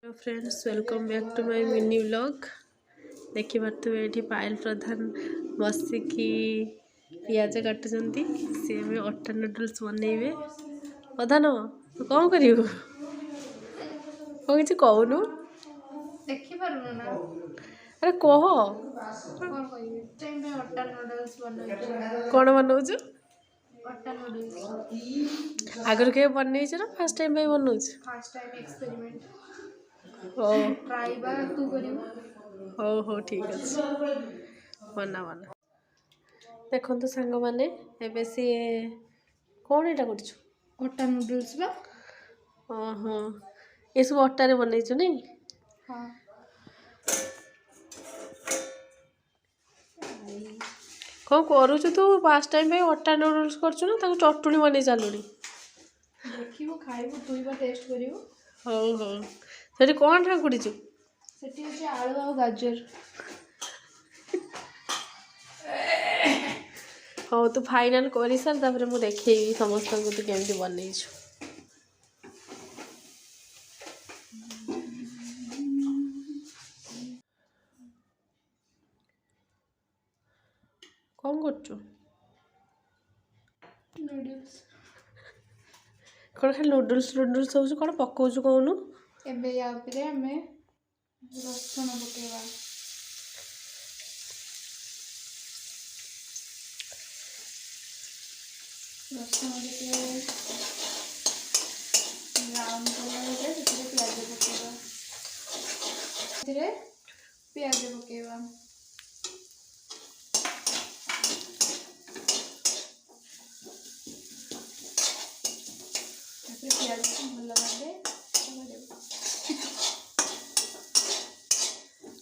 Hello friends, welcome back to my mini vlog. देखि पार्थिबे एठी पायल प्रधान बसिकी पियाज काटुचंती। से भी अटा नूडल्स बनइबे। प्रधान तू कौन करियो को किछ कहूनु? देखि पारुनु ना? अरे कह कौन कहिबे टाइम में अटा नूडल्स बनइबे। कौन बनौछु? अटा नूडल्स आगर के बनइछ ना फर्स्ट टाइम पे बनौछु? फर्स्ट टाइम एक्सपेरिमेंट ओ ट्राई बा तू करियो। हो ठीक अछि, बना बना। देखो तो सांग माने एबे सी कौन एटा करछु? अटा नूडल्स बा। ओहो ये सब अटा रे बनइछु नहीं? हां कौन करूछु तू? फर्स्ट टाइम पे अटा नूडल्स करछु ना ताको चटुनी बनै चालुनी? देखिबो खाइबो तू बा टेस्ट करियो। हो हो सेठी कोन ठाकुड़ीछु? सेठी होचे आलू आ गाजर। हो तू फाइनल करी सर तापर मु देखेई समस्त को तू केमती बनैछु। कौन करछु? नूडल्स कौन खाली नूडल्स नूडल्स होछु? कौन पकोछु कहूनु? एबे या उपरे हमें रसुन पकेबा। रसुन पकेबा ब्राउन कलर रे सेतिरे प्याज पकेबा। सेतिरे प्याज पकेबा। प्याज को भल भाबे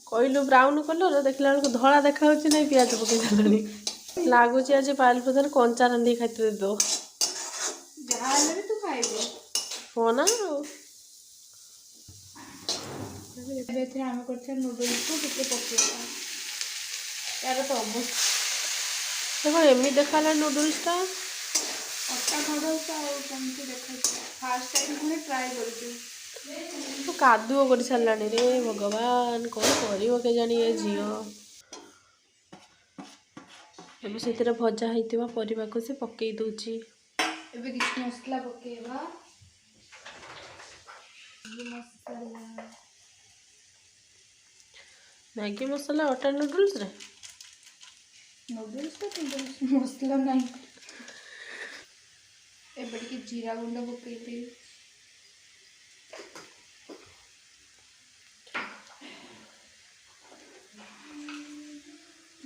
कहलु ब्राउन कलर देखला बेलକୁ धଳा देखा होछि नै प्याज पके जालनी लागुछि। आज पायल प्रधान कंचा रांधी खाइते दो जहाँ भी तू खाइबे हो ना। एबे हमें करछे नूडल्स को किते पकेबा। यार तो अवश्य देखो एमी देखाला नूडल्स ता अटा नूडल्स आ केमती देखै छै। फर्स्ट टाइम पुणे ट्राई करछु। तो कादुओ कर सारलानी रे भगवान कौन करियो के जानी ए झियो। एबे सेतिरे भजा हेतिबा परिबा को से पकेई दोछि। एबे किछ मसला पकेबा। मसला मैगी मसाला अटा नूडल्स रे नूडल्स तो नूडल्स मसला नहीं। एबे के जीरा गुंड पकेबे।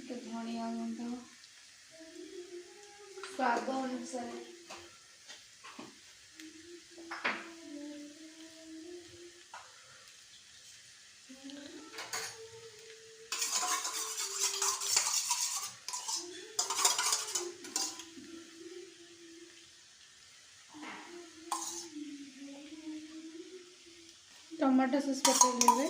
धनिया गुंड स्वाद अनुसार। टमाटो सॉस पकेबे।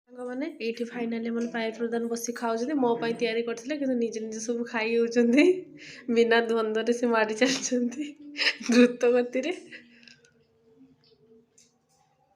माने एठी फाइनली मन पायल प्रधान बसी खाउछथि मो पई तयारी करथिले किंतु निजे निजे सब खाई होउछथि बिना द्वंद्व रे से मारी चलछथि द्रुत गति रे।